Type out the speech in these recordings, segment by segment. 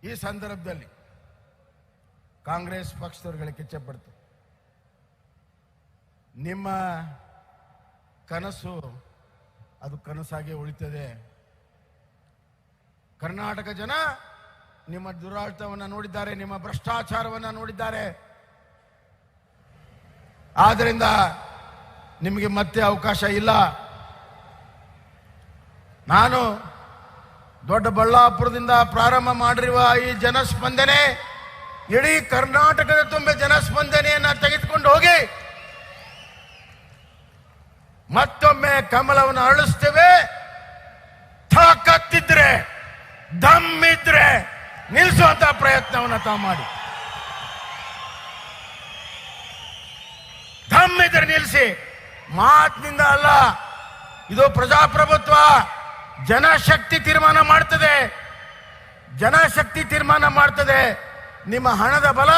ಈ ಸಂದರ್ಭದಲ್ಲಿ ಕಾಂಗ್ರೆಸ್ ಪಕ್ಷದವರಿಗೆ ಇಚ್ಛೆಪಡ್ತು, ನಿಮ್ಮ ಕನಸು ಅದು ಕನಸಾಗಿ ಉಳಿತದೆ. ಕರ್ನಾಟಕ ಜನ ನಿಮ್ಮ ದುರಾಡಳಿತವನ್ನು ನೋಡಿದ್ದಾರೆ, ನಿಮ್ಮ ಭ್ರಷ್ಟಾಚಾರವನ್ನು ನೋಡಿದ್ದಾರೆ. ಆದ್ದರಿಂದ ನಿಮಗೆ ಮತ್ತೆ ಅವಕಾಶ ಇಲ್ಲ. ನಾನು ದೊಡ್ಡಬಳ್ಳಾಪುರದಿಂದ ಪ್ರಾರಂಭ ಮಾಡಿರುವ ಈ ಜನಸ್ಪಂದನೆ ಇಡೀ ಕರ್ನಾಟಕದ ತುಂಬ ಜನಸ್ಪಂದನೆಯನ್ನ ತೆಗೆದುಕೊಂಡು ಹೋಗಿ ಮತ್ತೊಮ್ಮೆ ಕಮಲವನ್ನು ಅರಳಿಸ್ತೇವೆ. ತಾಕತ್ತಿದ್ರೆ, ದಮ್ಮಿದ್ರೆ ನಿಲ್ಲಿಸುವಂತ ಪ್ರಯತ್ನವನ್ನು ತಾವು ಮಾಡಿ. ದಮ್ಮಿದ್ರೆ ನಿಲ್ಲಿಸಿ, ಮಾತಿನಿಂದ ಅಲ್ಲ. ಇದು ಪ್ರಜಾಪ್ರಭುತ್ವ. ಜನಶಕ್ತಿ ತೀರ್ಮಾನ ಮಾಡ್ತದೆ, ಜನಶಕ್ತಿ ತೀರ್ಮಾನ ಮಾಡ್ತದೆ. ನಿಮ್ಮ ಹಣದ ಬಲ,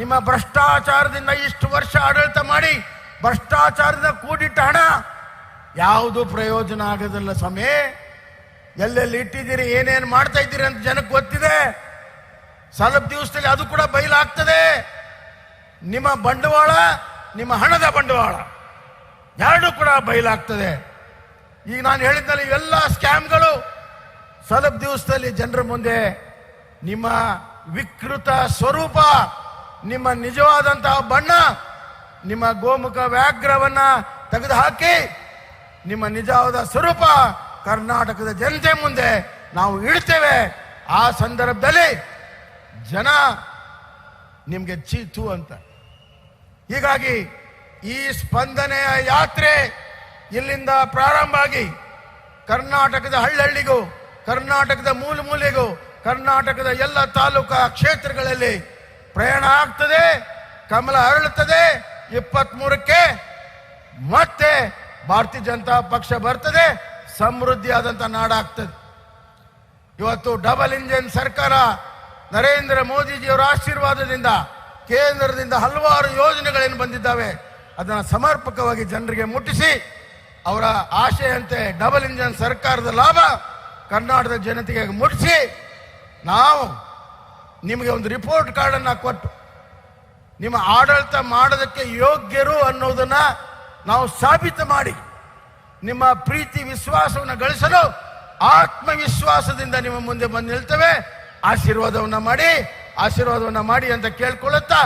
ನಿಮ್ಮ ಭ್ರಷ್ಟಾಚಾರದಿಂದ ಇಷ್ಟು ವರ್ಷ ಆಡಳಿತ ಮಾಡಿ ಭ್ರಷ್ಟಾಚಾರದಿಂದ ಕೂಡಿಟ್ಟ ಹಣ ಯಾವುದು ಪ್ರಯೋಜನ ಆಗೋದಿಲ್ಲ ಸ್ವಾಮಿ. ಎಲ್ಲೆಲ್ಲಿ ಇಟ್ಟಿದ್ದೀರಿ, ಏನೇನು ಮಾಡ್ತಾ ಇದ್ದೀರಿ ಅಂತ ಜನಕ್ಕೆ ಗೊತ್ತಿದೆ. ಸ್ವಲ್ಪ ದಿವಸದಲ್ಲಿ ಅದು ಕೂಡ ಬಯಲಾಗ್ತದೆ. ನಿಮ್ಮ ಬಂಡವಾಳ, ನಿಮ್ಮ ಹಣದ ಬಂಡವಾಳ ಎರಡೂ ಕೂಡ ಬಯಲಾಗ್ತದೆ. ಈಗ ನಾನು ಹೇಳಿದ್ದಲ್ಲಿ ಇವೆಲ್ಲ ಸ್ಕ್ಯಾಮ್ಗಳು ಸ್ವಲ್ಪ ದಿವಸದಲ್ಲಿ ಜನರ ಮುಂದೆ ನಿಮ್ಮ ವಿಕೃತ ಸ್ವರೂಪ, ನಿಮ್ಮ ನಿಜವಾದಂತಹ ಬಣ್ಣ, ನಿಮ್ಮ ಗೋಮುಖ ವ್ಯಾಘ್ರವನ್ನ ತೆಗೆದುಹಾಕಿ ನಿಮ್ಮ ನಿಜವಾದ ಸ್ವರೂಪ ಕರ್ನಾಟಕದ ಜನತೆ ಮುಂದೆ ನಾವು ಇಡ್ತೇವೆ. ಆ ಸಂದರ್ಭದಲ್ಲಿ ಜನ ನಿಮ್ಗೆ ಚೀತು ಅಂತ. ಹೀಗಾಗಿ ಈ ಸ್ಪಂದನೆಯ ಯಾತ್ರೆ ಇಲ್ಲಿಂದ ಪ್ರಾರಂಭ ಆಗಿ ಕರ್ನಾಟಕದ ಹಳ್ಳಿಗೂ, ಕರ್ನಾಟಕದ ಮೂಲೆ ಮೂಲೆಗೂ, ಕರ್ನಾಟಕದ ಎಲ್ಲ ತಾಲೂಕಾ ಕ್ಷೇತ್ರಗಳಲ್ಲಿ ಪ್ರಯಾಣ ಆಗ್ತದೆ. ಕಮಲ ಅರಳುತ್ತದೆ. 23ಕ್ಕೆ ಮತ್ತೆ ಭಾರತೀಯ ಜನತಾ ಪಕ್ಷ ಬರ್ತದೆ, ಸಮೃದ್ಧಿಯಾದಂತ ನಾಡಾಗ್ತದೆ. ಇವತ್ತು ಡಬಲ್ ಇಂಜಿನ್ ಸರ್ಕಾರ, ನರೇಂದ್ರ ಮೋದಿಜಿಯವರ ಆಶೀರ್ವಾದದಿಂದ ಕೇಂದ್ರದಿಂದ ಹಲವಾರು ಯೋಜನೆಗಳೇನು ಬಂದಿದ್ದಾವೆ ಅದನ್ನು ಸಮರ್ಪಕವಾಗಿ ಜನರಿಗೆ ಮುಟ್ಟಿಸಿ ಅವರ ಆಶೆಯಂತೆ ಡಬಲ್ ಇಂಜಿನ್ ಸರ್ಕಾರದ ಲಾಭ ಕರ್ನಾಟಕದ ಜನತೆಗೆ ಮುಟ್ಟಿಸಿ ನಾವು ನಿಮಗೆ ಒಂದು ರಿಪೋರ್ಟ್ ಕಾರ್ಡ್ ಅನ್ನ ಕೊಟ್ಟು ನಿಮ್ಮ ಆಡಳಿತ ಮಾಡೋದಕ್ಕೆ ಯೋಗ್ಯರು ಅನ್ನೋದನ್ನ ನಾವು ಸಾಬೀತು ಮಾಡಿ ನಿಮ್ಮ ಪ್ರೀತಿ ವಿಶ್ವಾಸವನ್ನು ಗಳಿಸಲು ಆತ್ಮವಿಶ್ವಾಸದಿಂದ ನಿಮ್ಮ ಮುಂದೆ ಬಂದು ನಿಲ್ತೇವೆ. ಆಶೀರ್ವಾದವನ್ನ ಮಾಡಿ ಅಂತ ಕೇಳ್ಕೊಳ್ಳುತ್ತಾ